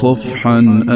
صفحا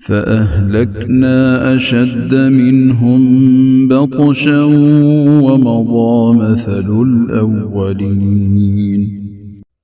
فأهلكنا أشد منهم بطشا ومضى مثل الأولين।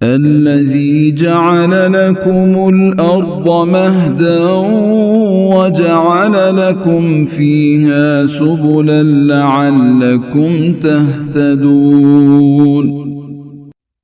الذي جعل لكم الأرض مهدا وجعل لكم فيها سبلا لعلكم تهتدون।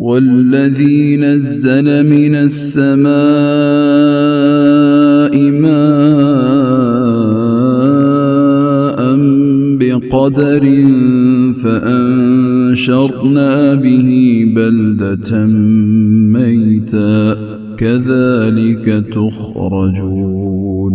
والذي نزل من السماء ماء بقدر فأنشرنا به بلدة ميتا كذلك تخرجون।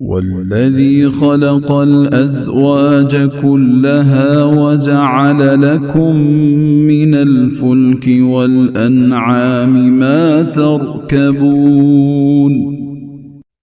والذي خلق الأزواج كلها وجعل لكم من الفلك والأنعام ما تركبون।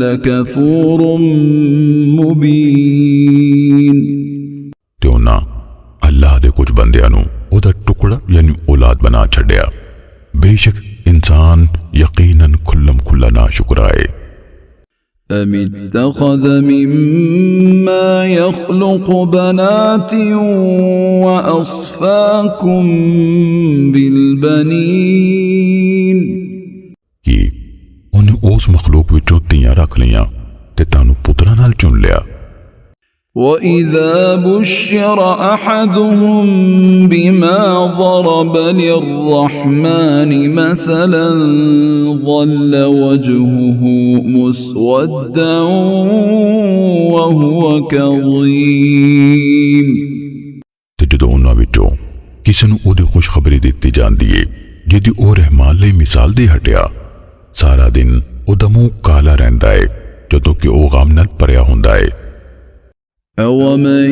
لكفور مبين ਤੇ ਉਹਨਾਂ ਅੱਲਾਹ ਦੇ ਕੁਝ ਬੰਦਿਆਂ ਨੂੰ ਉਹਦਾ ਟੁਕੜਾ ਯਾਨੀ ਔਲਾਦ ਬਣਾ ਛੱਡਿਆ। ਬੇਸ਼ੱਕ ਇਨਸਾਨ ਯਕੀਨਨ ਖੁੱਲਮ ਖੁੱਲਾ ਨਾਸ਼ੁਕਰਾ ਹੈ। أم اتخذ مما يخلق بنات وأصفاكم بالبنين ਕਿ ਉਹਨੇ ਉਸ ਮਖਲੂਕ ਵਿੱਚੋਂ ਧੀਆਂ ਰੱਖ ਲਈਆਂ ਤੇ ਤੁਹਾਨੂੰ ਪੁੱਤਰਾਂ ਨਾਲ ਚੁਣ ਲਿਆ। وإذا بشر أحدهم بما ضرب للرحمن مثلا ظل وجهه مسودا وهو كظيم ਤੇ ਜਦੋਂ ਉਹਨਾਂ ਵਿੱਚੋਂ ਕਿਸੇ ਨੂੰ ਉਹਦੀ ਖੁਸ਼ਖਬਰੀ ਦਿੱਤੀ ਜਾਂਦੀ ਏ ਜਿਹਦੀ ਉਹ ਰਹਿਮਾਨ ਲਈ ਮਿਸਾਲ ਦੇ ਹਟਿਆ, ਸਾਰਾ ਦਿਨ ਉਹਦਾ ਮੂੰਹ ਕਾਲਾ ਰਹਿੰਦਾ ਏ ਜਦੋਂ ਕਿ ਉਹ ਗਮ ਨਾਲ ਭਰਿਆ ਹੁੰਦਾ ਏ। أَوَمَن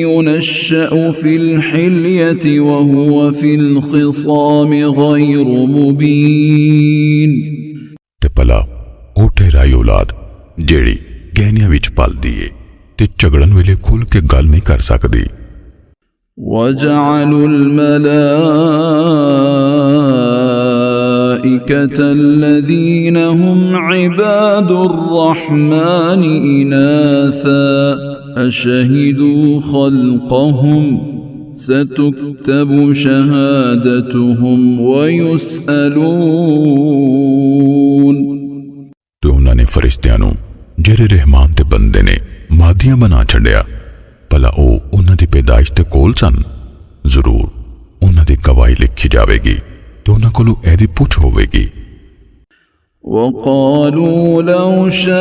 يُنَشَّأُ فِي الْحِلْيَةِ وَهُوَ فِي الْخِصَامِ غَيْرُ مُبِينٍ ਤੇ ਭਲਾ ਉਹ ਠਹਿਰਾਈ ਔਲਾਦ ਜਿਹੜੀ ਗਹਿਣਿਆਂ ਵਿੱਚ ਪਲਦੀ ਏ ਤੇ ਝਗੜਨ ਵੇਲੇ ਖੁੱਲ ਕੇ ਗੱਲ ਨਹੀਂ ਕਰ ਸਕਦੀ। وَجَعَلُوا الْمَلَائِكَةَ الَّذِينَ هُمْ عِبَادُ الرَّحْمَنِ إِنَاثًا أَشَهِدُوا خَلْقَهُمْ سَتُكْتَبُ شَهَادَتُهُمْ وَيُسْأَلُونَ ਤੇ ਉਹਨਾਂ ਨੇ ਫਰਿਸ਼ਤਿਆਂ ਨੂੰ ਜਿਹੜੇ ਰਹਿਮਾਨ ਦੇ ਬੰਦੇ ਨੇ ਮਾਦੀਆਂ ਬਣਾ ਛੱਡਿਆ, ਭਲਾ ਉਹ ਉਹਨਾਂ ਦੀ ਪੈਦਾਇਸ਼ ਤੇ ਕੋਲ ਸਨ। ਜ਼ਰੂਰ ਉਹਨਾਂ ਦੀ ਗਵਾਹੀ ਲਿਖੀ ਜਾਵੇਗੀ ਤੇ ਉਹਨਾਂ ਕੋਲੋਂ ਇਹਦੀ ਪੁੱਛ ਹੋਵੇਗੀ। وَقَالُوا لَوْ شَاءَ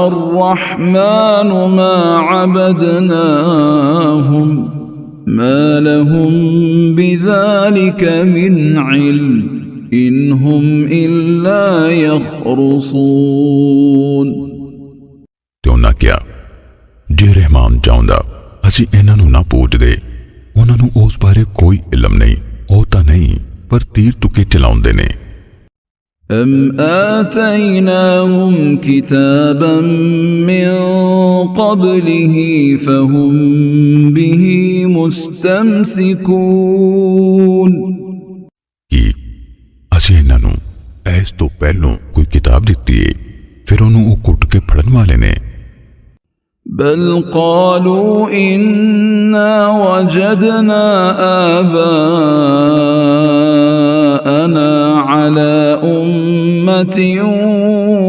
الرَّحْمَنُ مَا عَبَدْنَاهُمْ مَا لَهُمْ بِذَلِكَ مِنْ عِلْمٍ إِنْ هُمْ إِلَّا يَخْرُصُونَ ਤੇ ਉਹਨਾਂ ਕਿਹਾ, ਜੇ ਰਹਿਮਾਨ ਚਾਹੁੰਦਾ ਅਸੀਂ ਇਹਨਾਂ ਨੂੰ ਨਾ ਪੁੱਛਦੇ, ਉਹਨਾਂ ਨੂੰ ਉਸ ਬਾਰੇ ਕੋਈ ਇਲਮ ਨਹੀਂ, ਉਹ ਤਾਂ ਨਹੀਂ ਪਰ ਤੀਰ ਤੁਕੇ ਚਲਾਉਂਦੇ ਨੇ। أَمْ آتَيْنَاهُمْ كِتَابًا مِّن قَبْلِهِ فَهُمْ بِهِ مُسْتَمْسِكُونَ ਕਿ ਅਸੀਂ ਇਹਨਾਂ ਨੂੰ ਇਸ ਤੋਂ ਪਹਿਲੋਂ ਕੋਈ ਕਿਤਾਬ ਦਿੱਤੀ ਏ ਫਿਰ ਉਹਨੂੰ ਉਹ ਕੁੱਟ ਕੇ ਫੜਨ ਵਾਲੇ ਨੇ। بل قالوا إنا وجدنا آباءنا على أمة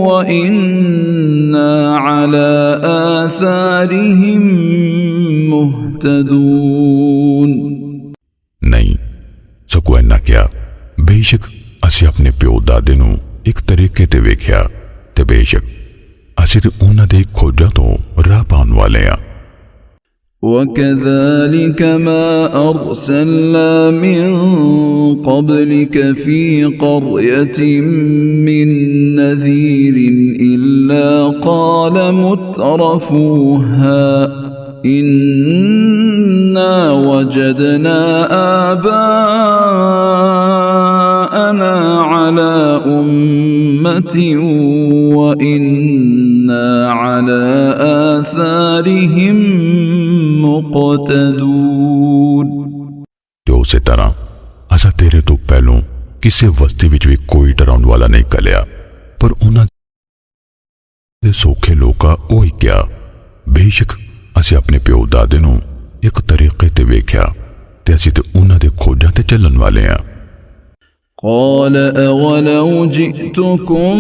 وإنا على آثارهم مهتدون ਨਹੀਂ ਸਗੋਂ ਇਹਨਾਂ ਕਿਹਾ, ਬੇਸ਼ੱਕ ਅਸੀਂ ਆਪਣੇ ਪਿਓ ਦਾਦੇ ਨੂੰ ਇੱਕ ਤਰੀਕੇ ਤੇ ਵੇਖਿਆ ਤੇ ਬੇਸ਼ੱਕ ਅਸੀਂ ਤੇ ਉਹਨਾਂ ਦੇ ਖੋਜਾਂ ਤੋਂ ਰਾਹ ਪਾਉਣ ਵਾਲੇ ਆ। وكذلك ما أرسلنا من قبلك في قرية من نذير إلا قال مترفوها إنا وجدنا آباءنا على أمة وإنا على آثارهم مقتدون ਤੇ ਉਸੇ ਤਰ੍ਹਾਂ ਅਸਾਂ ਤੇਰੇ ਤੋਂ ਪਹਿਲੋਂ ਕਿਸੇ ਵਸਤੀ ਵਿੱਚ ਵੀ ਕੋਈ ਡਰਾਉਣ ਵਾਲਾ ਨਹੀਂ ਕਲਿਆ, ਪਰ ਉਹਨਾਂ ਦੇ ਸੌਖੇ ਲੋਕਾਂ ਉਹੀ ਕਿਹਾ, ਬੇਸ਼ੱਕ ਅਸੀਂ ਆਪਣੇ ਪਿਓ ਦਾਦੇ ਨੂੰ ਇੱਕ ਤਰੀਕੇ ਤੇ ਵੇਖਿਆ ਤੇ ਅਸੀਂ ਤੇ ਉਹਨਾਂ ਦੇ ਖੋਜਾਂ ਤੇ ਚੱਲਣ ਵਾਲੇ ਆ। قال أولو جئتكم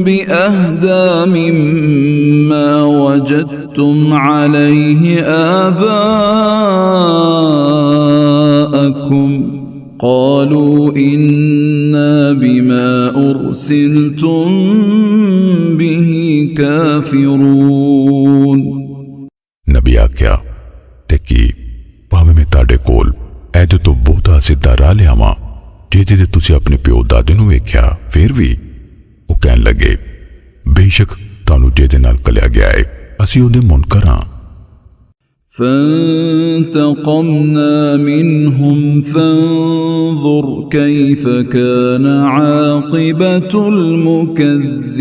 بأهدى مما وجدتم عليه آباءكم قالوا إنا بما أرسلتم به كافرون ਨਬੀ ਆਖਿਆ, ਤੇ ਕੀ ਭਾਵੇਂ ਮੈਂ ਤੁਹਾਡੇ ਕੋਲ ਇਹਦੇ ਤੋਂ ਬਹੁਤਾ ਸਿੱਧਾ ਰਾਹ ਲਿਆਵਾਂ ਜਿਹਦੇ ਤੇ ਤੁਸੀਂ ਆਪਣੇ ਪਿਓ ਦਾਦੇ ਨੂੰ ਵੇਖਿਆ, ਫਿਰ ਵੀ ਉਹ ਕਹਿਣ ਲੱਗੇ, ਬੇਸ਼ੱਕ ਤੁਹਾਨੂੰ ਜਿਹਦੇ ਨਾਲ ਕਲਿਆ ਗਿਆ ਹੈ ਅਸੀਂ ਉਹਦੇ ਮੁਨਕਰ ਹਾਂ। فانتقمنا منهم فانظر كيف كان عاقبة المكذبين।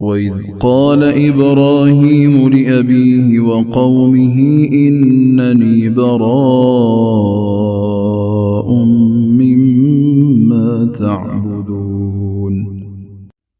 وإذ قال إبراهيم لأبيه وقومه إنني براء مما تعبدون।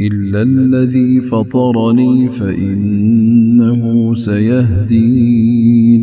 إلا الذي فطرني فإنه سيهدين।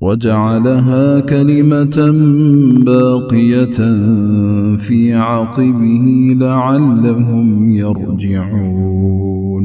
وجعلها كلمة باقية في عقبه لعلهم يرجعون।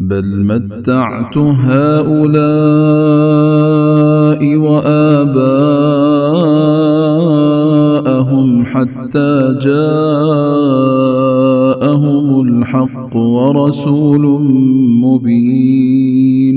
بل متعت هؤلاء وآباءهم حتى جاءهم الحق ورسول مبين।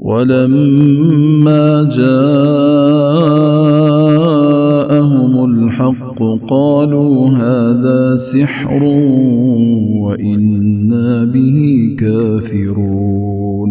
ولما جاءهم الحق قالوا هذا سحر وإنا به كافرون।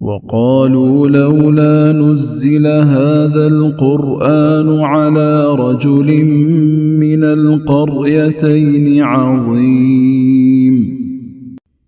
وقالوا لولا نزل هذا القرآن على رجل من القريتين عظيم।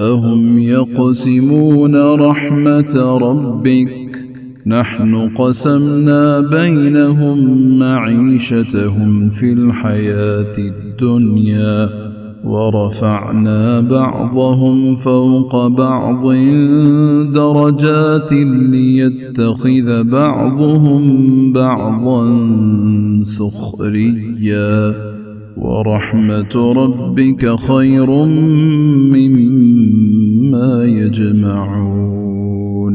أهم يقسمون رحمة ربك نحن قسمنا بينهم معيشتهم في الحياة الدنيا ورفعنا بعضهم فوق بعض درجات ليتخذ بعضهم بعضا سخريا ورحمة ربك خير مما يجمعون।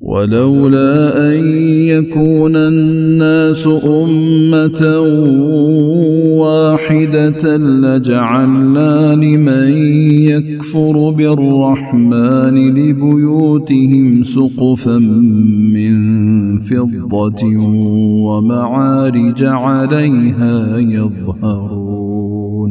ولولا أن يكون الناس أمة واحدة لجعلنا لمن يكفر بالرحمن لبيوتهم سقفا من فضة ومعارج عليها يظهرون।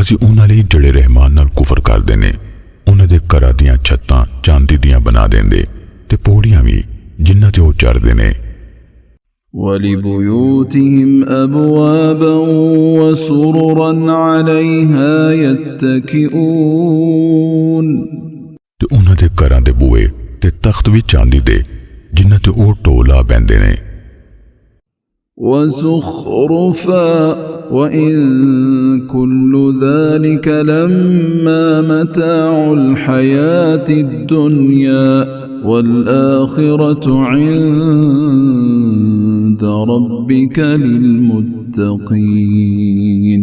ਅਸੀਂ ਉਹਨਾਂ ਲਈ ਜਿਹੜੇ ਰਹਿਮਾਨ ਨਾਲ ਕੁਫਰ ਕਰਦੇ ਨੇ ਉਹਨਾਂ ਦੇ ਘਰਾਂ ਦੀਆਂ ਛੱਤਾਂ ਚਾਂਦੀ ਦੀਆਂ ਬਣਾ ਦਿੰਦੇ ਤੇ ਪੌੜੀਆਂ ਵੀ ਜਿਨ੍ਹਾਂ ਤੇ ਉਹ ਚੜ੍ਹਦੇ ਨੇ। وَلِبُيُوتِهِمْ أَبْوَابًا وَسُرُرًا عَلَيْهَا يَتَّكِئُونَ। ਤੇ ਉਹਨਾਂ ਦੇ ਘਰਾਂ ਦੇ ਬੂਹੇ ਤੇ ਤਖਤ ਵੀ ਚਾਂਦੀ ਦੇ ਜਿਨ੍ਹਾਂ ਤੇ ਉਹ ਢੋਲਾ ਬੈੰਦੇ ਨੇ। وَزُخْرُفًا وَإِن كُلُّ ذَلِكَ لَمَّا مَتَاعُ الْحَيَاةِ الدُّنْيَا وَالْآخِرَةُ عِندَ رَبِّكَ لِلْمُتَّقِينَ।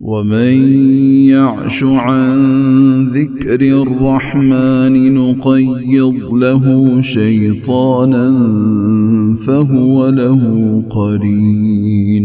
ومن يعش عن ذكر الرحمن نقيض له شيطانا فهو له قرين।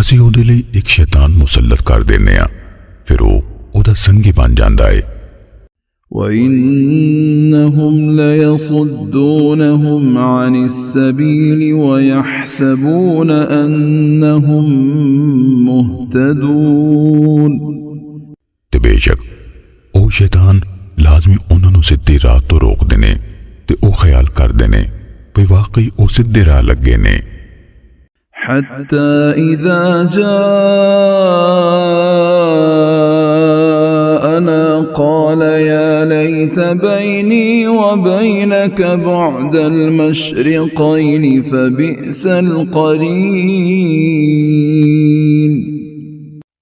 ਅਸੀਂ ਉਹਦੇ ਲਈ ਇੱਕ ਸ਼ੈਤਾਨ ਮੁਸੱਲਤ ਕਰ ਦਿੰਨੇ ਆ ਫਿਰ ਉਹ ਉਹਦਾ ਸੰਗੀ ਬਣ ਜਾਂਦਾ ਹੈ وَإِنَّهُمْ لَيَصُدُّونَهُمْ عَنِ السَّبِيلِ وَيَحْسَبُونَ أَنَّهُمْ مُهْتَدُونَ ਤੇ ਬੇਸ਼ੱਕ ਉਹ ਸ਼ੈਤਾਨ ਲਾਜ਼ਮੀ ਉਹਨਾਂ ਨੂੰ ਸਿੱਧੀ ਰਾਹ ਤੋਂ ਰੋਕਦੇ ਨੇ ਤੇ ਉਹ ਖਿਆਲ ਕਰਦੇ ਨੇ ਕਿ ਵਾਕਈ ਉਹ ਸਿੱਧੇ ਰਾਹ ਲੱਗੇ ਨੇ حتى إذا جاءنا قال يا ليت بيني وبينك بعد المشرقين فبئس القرين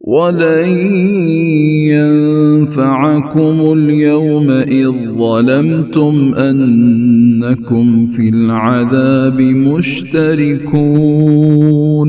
ولن ينفعكم اليوم إذ ظلمتم أنكم في العذاب مشتركون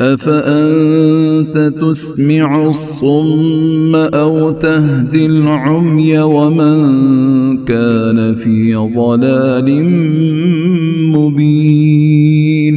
أفأنت تسمع الصم أو تهدي العمي ومن كان في ضلال مبين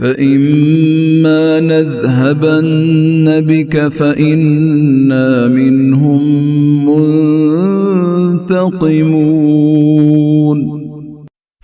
فإما نذهبن بك فإنا منهم منتقمون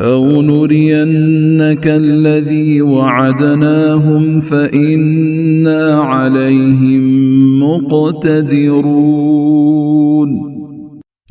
أو نرينك الذي وعدناهم فإنا عليهم مقتدرون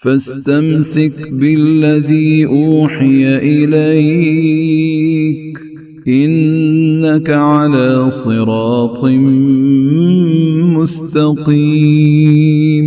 فاستمسك بالذي أوحي إليك إنك على صراط مستقيم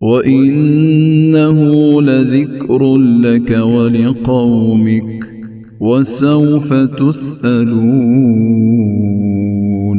وإنه لذكر لك ولقومك وسوف تسألون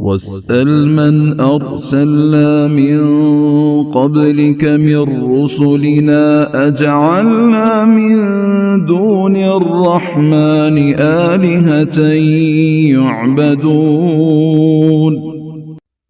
واسأل من أرسلنا من قبلك من رسلنا أجعلنا من دون الرحمن آلهة يعبدون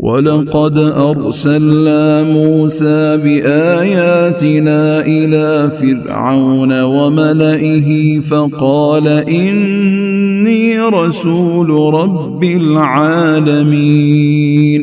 ولقد أرسلنا موسى بآياتنا إلى فرعون وملئه فقال إني رسول رب العالمين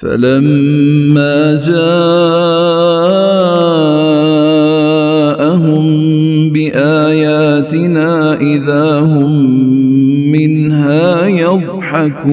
فلما جاءهم بآياتنا إذا هم منها يضحكون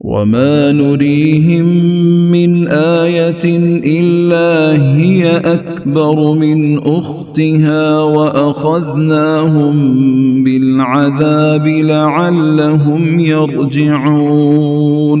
وما نريهم من آية إلا هي أكبر من أختها وأخذناهم بالعذاب لعلهم يرجعون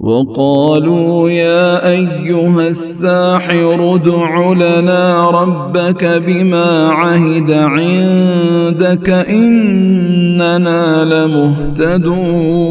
وقالوا يا أيها الساحر ادع لنا ربك بما عهد عندك إننا لمهتدون।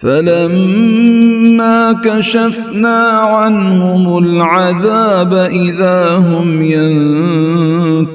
فلما كشفنا عنهم العذاب إذا هم ينكثون।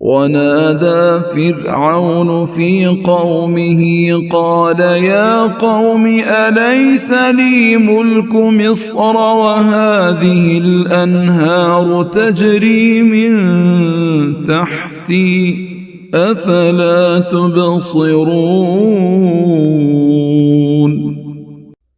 ونادى فرعون في قومه قال يا قوم أليس لي ملك مصر وهذه الأنهار تجري من تحتي أفلا تبصرون।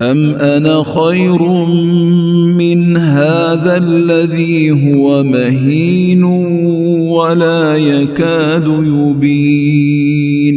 أم أنا خير من هذا الذي هو مهين ولا يكاد يبين।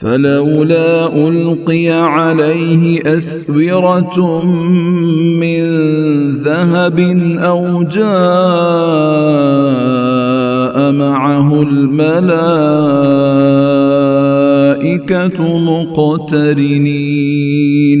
فلولا ألقي عليه أسورة من ذهب أو جاء معه الملائكة مقترنين।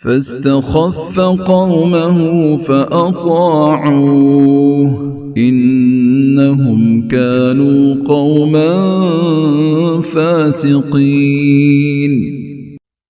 فاستخف قومه فأطاعوه إنهم كانوا قوما فاسقين।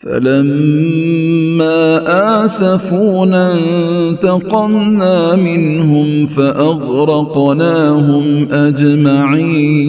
فلما آسفونا انتقمنا منهم فأغرقناهم أجمعين।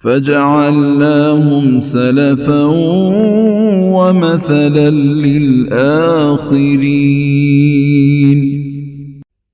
فجعلناهم سلفا ومثلا للآخرين।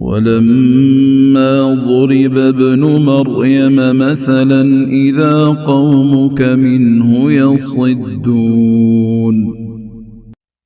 ولما ضرب ابن مريم مثلا إذا قومك منه يصدون।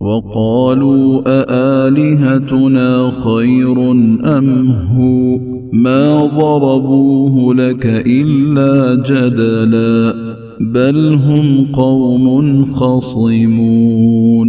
وقالوا أآلهتنا خير أم هو ما ضربوه لك إلا جدلا بل هم قوم خصمون।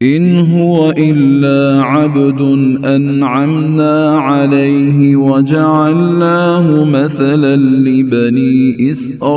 إن هو إلا عبد أنعمنا عليه وجعلناه مثلا لبني إسرائيل।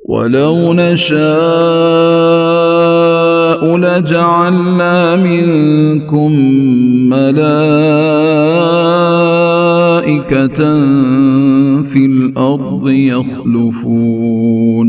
ولو نشاء لجعلنا منكم ملائكة في الأرض يخلفون।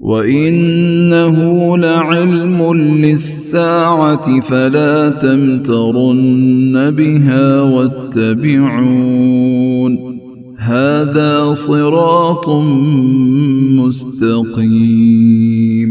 وإنه لعلم للساعة فلا تمترن بها واتبعون هذا صراط مستقيم।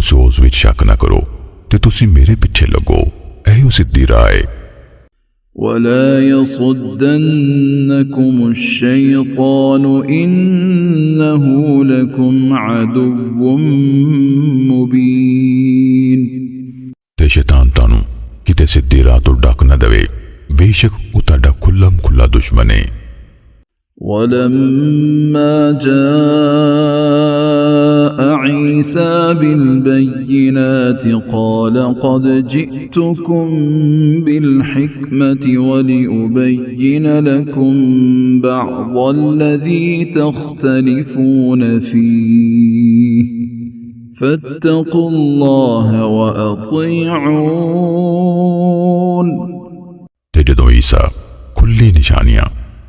ਤੁਸੀਂ ਉਸ ਵਿੱਚ ਸ਼ੱਕ ਨਾ ਕਰੋ ਤੇ ਤੁਸੀਂ ਮੇਰੇ ਪਿੱਛੇ ਲੱਗੋ। ਇਹੀ ਸਿੱਧੀ ਰਾਹ ਹੈ। ولا يصدنكم الشيطان إنه لكم عدو مبين ਤੇ ਸ਼ੈਤਾਨ ਤੁਹਾਨੂੰ ਕਿਤੇ ਸਿੱਧੀ ਰਾਹ ਤੋਂ ਡੱਕ ਨਾ ਦੇਵੇ। ਬੇਸ਼ੱਕ ਉਹ ਤੁਹਾਡਾ ਖੁੱਲ੍ਹਾ ਦੁਸ਼ਮਣ ਹੈ। ولما جاء عيسى بالبينات قال قد جئتكم بالحكمة ولأبين لكم بعض الذي تختلفون فيه فاتقوا الله وأطيعون ਤੇ ਜਦੋਂ ਈਸਾ ਖੁੱਲ੍ਹੀ ਨਿਸ਼ਾਨੀਆਂ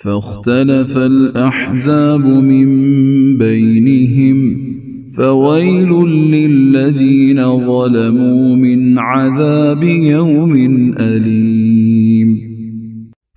فاختلف الأحزاب من بينهم فويل للذين ظلموا من عذاب يوم أليم।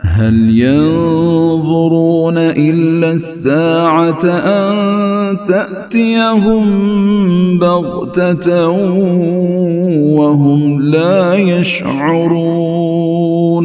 هل ينظرون إلا الساعة أن تأتيهم بغتة وهم لا يشعرون।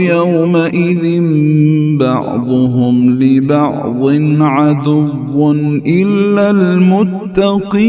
يومئذ بعضهم لبعض عدو إلا المتقين।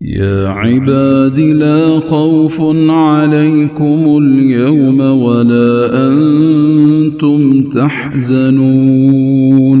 يا عباد لا خوف عليكم اليوم ولا أنتم تحزنون।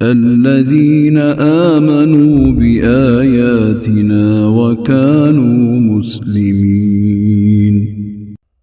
الذين آمنوا بآياتنا وكانوا مسلمين।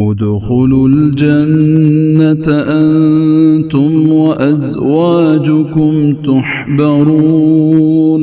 ادخلوا الجنة أنتم وأزواجكم تحبرون।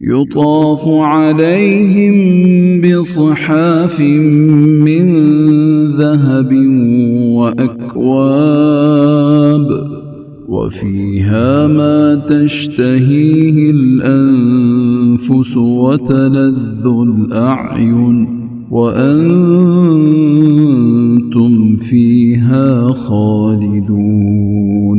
يطاف عليهم بصحاف من ذهب وأكواب وفيها ما تشتهيه الأنفس وتلذ الأعين وأنتم فيها خالدون।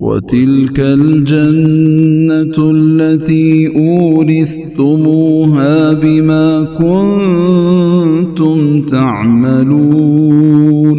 وتلك الجنة التي أورثتموها بما كنتم تعملون।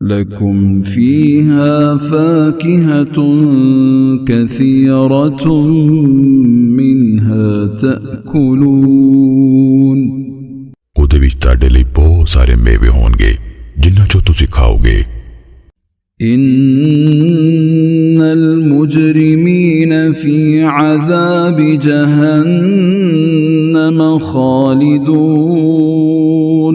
لكم فيها فاكهة كثيرة منها تأكلون। ਉਹਦੇ ਵਿੱਚ ਤੁਹਾਡੇ ਲਈ ਬਹੁਤ ਸਾਰੇ ਮੇਵੇ ਹੋਣਗੇ ਜਿਨ੍ਹਾਂ ਚੋਂ ਤੁਸੀਂ ਖਾਓਗੇ। إن المجرمين في عذاب جهنم خالدون।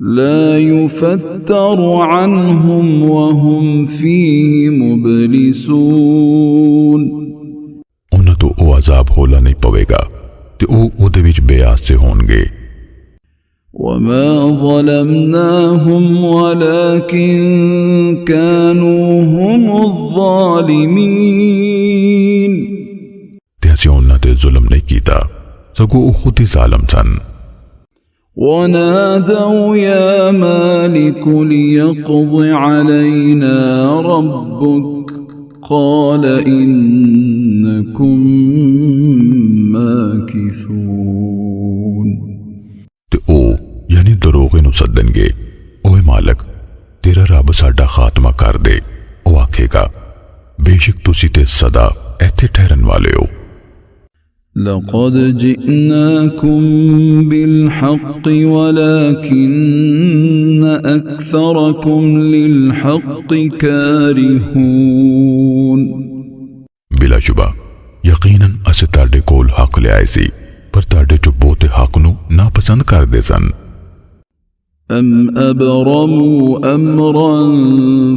لا يفتر عنهم وهم فيه مبلسون ਉਹਨਾਂ ਤੋਂ ਉਹ ਅਜ਼ਾਬ ਹੋਲਾ ਨਹੀਂ ਪਵੇਗਾ ਤੇ ਉਹ ਉਹਦੇ ਵਿੱਚ ਬੇਆਸੇ ਹੋਣਗੇ। وما ظلمناهم ولكن كانوا هم الظالمين ਤੇ ਅਸੀਂ ਉਹਨਾਂ ਤੇ ਜ਼ੁਲਮ ਨਹੀਂ ਕੀਤਾ ਸਗੋਂ ਉਹ ਖੁਦ ਹੀ ਜ਼ਾਲਮ ਸਨ। ونادوا يا مالك ليقض علينا ربك قال إنكم ماكثون ਤੇ ਉਹ ਯਾਨੀ ਦਰੋਗੇ ਨੂੰ ਸੱਦਣਗੇ, ਓਏ ਮਾਲਕ ਤੇਰਾ ਰੱਬ ਸਾਡਾ ਖਾਤਮਾ ਕਰ ਦੇ। ਉਹ ਆਖੇਗਾ ਬੇਸ਼ੱਕ ਤੁਸੀਂ ਤੇ ਸਦਾ ਇੱਥੇ ਠਹਿਰਨ ਵਾਲੇ ਹੋ। لقد جئناكم بالحق ولكن أكثركم للحق كارهون ਬਿਲਾਸ਼ੁਬਾ ਯਕੀਨਨ ਅਸੀਂ ਤੁਹਾਡੇ ਕੋਲ ਹੱਕ ਲਿਆਏ ਸੀ ਪਰ ਤੁਹਾਡੇ ਚੋਂ ਬਹੁਤੇ ਹੱਕ ਨੂੰ ਨਾਪਸੰਦ ਕਰਦੇ ਸਨ। أم أبرموا أمرا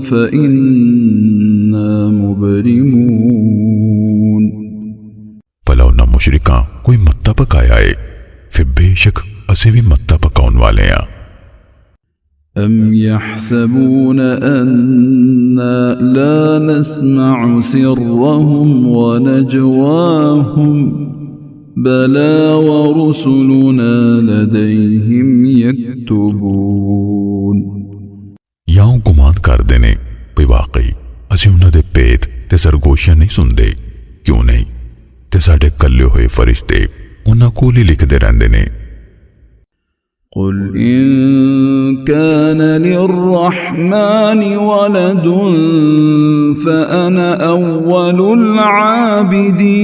فإنا مبرمون ਭਲਾ ਉਹਨਾਂ ਮੁਸ਼ਰਿਕਾਂ ਕੋਈ ਮੱਤਾ ਪਕਾਇਆ ਏ ਫਿਰ ਬੇਸ਼ੱਕ ਅਸੀਂ ਵੀ ਮੱਤਾ ਪਕਾਉਣ ਵਾਲੇ ਹਾਂ। أم يحسبون أنا لا نسمع سرهم ونجواهم بلى ورسلنا لديهم يكتبون ਜਾਂ ਉਹ ਗੁਮਾਨ ਕਰਦੇ ਨੇ ਵੀ ਵਾਕਈ ਅਸੀਂ ਉਹਨਾਂ ਦੇ ਭੇਦ ਤੇ ਸਰਗੋਸ਼ੀਆਂ ਨਹੀਂ ਸੁਣਦੇ। ਕਿਉਂ ਨਹੀਂ, ਤੇ ਸਾਡੇ ਕੱਲੇ ਹੋਏ ਫਰਿਸ਼ਤੇ ਉਹਨਾਂ ਕੋਲ ਹੀ ਲਿਖਦੇ ਰਹਿੰਦੇ ਨੇ। قل إن كان للرحمن ولد فأنا أول العابدين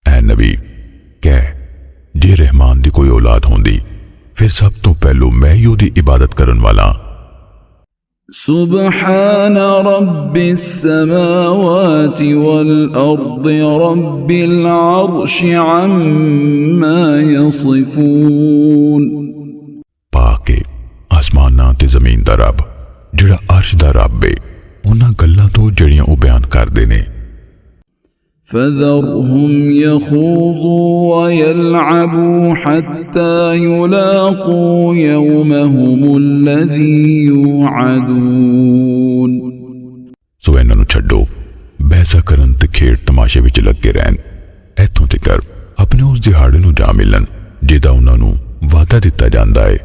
ਐ ਨਬੀ ਕਹਿ ਜੇ ਰਹਿਮਾਨ ਦੀ ਕੋਈ ਔਲਾਦ ਹੁੰਦੀ ਫਿਰ ਸਭ ਤੋਂ ਪਹਿਲੋਂ ਮੈਂ ਹੀ ਉਹਦੀ ਇਬਾਦਤ ਕਰਨ ਵਾਲਾ। سبحان رب السماوات والأرض رب العرش عما يصفون ਪਾਕੇ ਆਸਮਾਨਾਂ ਤੇ ਜ਼ਮੀਨ ਦਾ ਰੱਬ ਜਿਹੜਾ ਅਰਸ਼ ਦਾ ਰੱਬ ਏ ਉਹਨਾਂ ਗੱਲਾਂ ਤੋਂ ਜਿਹੜੀਆਂ ਉਹ ਬਿਆਨ ਕਰਦੇ ਨੇ। فذرهم يخوضوا ويلعبوا حتى يلاقوا يومهم الذي يوعدون ਸੋ ਇਹਨਾਂ ਨੂੰ ਛੱਡੋ ਬਹਿਸਾ ਕਰਨ ਤੇ ਖੇਡ ਤਮਾਸ਼ੇ ਵਿੱਚ ਲੱਗੇ ਰਹਿਣ ਇੱਥੋਂ ਤੀਕਰ ਆਪਣੇ ਉਸ ਦਿਹਾੜੇ ਨੂੰ ਜਾ ਮਿਲਣ ਜਿਹਦਾ ਉਹਨਾਂ ਨੂੰ ਵਾਅਦਾ ਦਿੱਤਾ ਜਾਂਦਾ ਹੈ।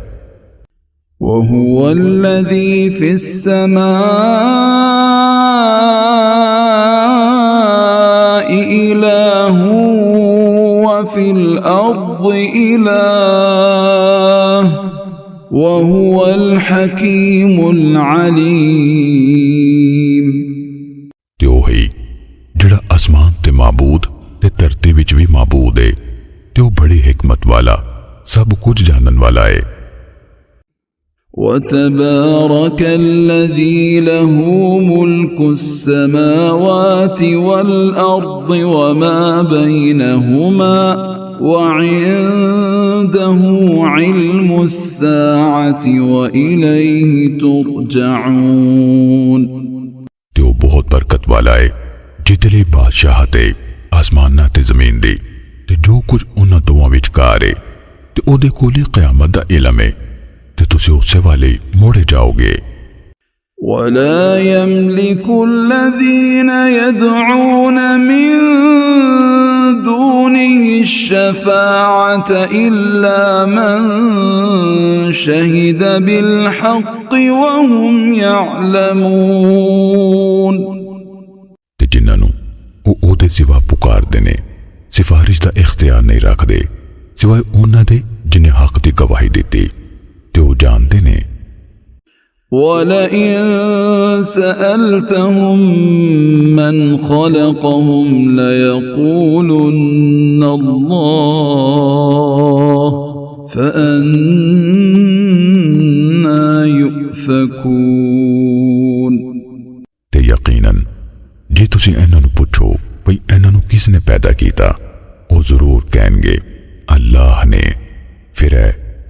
وهو الذي في السماء إله وفي الأرض إله وهو الحكيم العليم ਤੇ ਉਹ ਹੀ ਜਿਹੜਾ ਅਸਮਾਨ ਤੇ ਮਾਬੂਦ ਤੇ ਧਰਤੀ ਵਿੱਚ ਵੀ ਮਾਬੂਦ ਹੈ ਤੇ ਉਹ ਬੜੀ ਹਕਮਤ ਵਾਲਾ ਸਭ ਕੁਝ ਜਾਣਨ ਵਾਲਾ ਹੈ। وتبارك الذي له ملك السماوات والأرض وما بينهما وعنده علم الساعة وإليه ترجعون ਤੇ ਉਹ ਬਹੁਤ ਬਰਕਤ ਵਾਲਾ ਹੈ ਜਿਹਦੇ ਲਈ ਬਾਦਸ਼ਾਹਤ ਹੈ ਆਸਮਾਨਾਂ ਤੇ ਜ਼ਮੀਨ ਦੀ ਤੇ ਜੋ ਕੁਝ ਉਹਨਾਂ ਦੋਵਾਂ ਵਿਚਕਾਰ ਹੈ ਤੇ ਉਹਦੇ ਕੋਲ ਹੀ ਕਿਆਮਤ ਦਾ ਇਲਮ ਹੈ ਤੇ ਤੁਸੀਂ ਉਸੇ ਵਾਲੇ ਮੋੜੇ ਜਾਓਗੇ। ولا يملك الذين يدعون من دونه الشفاعة إلا من شهد بالحق وهم يعلمون ਤੇ ਜਿਨ੍ਹਾਂ ਨੂੰ ਉਹ ਉਹਦੇ ਸਿਵਾ ਪੁਕਾਰਦੇ ਨੇ ਸਿਫਾਰਿਸ਼ ਦਾ ਇਖਤਿਆਰ ਨਹੀਂ ਰੱਖਦੇ ਸਿਵਾਏ ਉਹਨਾਂ ਦੇ ਜਿਨ੍ਹਾਂ ਹੱਕ ਦੀ ਗਵਾਹੀ ਦਿੱਤੀ ਤੇ ਉਹ ਜਾਣਦੇ ਨੇ। وَلَئِن سَأَلْتَهُم مَّنْ خَلَقَهُمْ لَيَقُولُنَّ اللَّهُ فَأَنَّىٰ يُؤْفَكُونَ ਤੇ ਯਕੀਨਨ ਜੇ ਤੁਸੀਂ ਇਹਨਾਂ ਨੂੰ ਪੁੱਛੋ ਭਈ ਇਹਨਾਂ ਨੂੰ ਕਿਸ ਨੇ ਪੈਦਾ ਕੀਤਾ ਉਹ ਜ਼ਰੂਰ ਕਹਿਣਗੇ ਅੱਲਾਹ ਨੇ। ਫਿਰ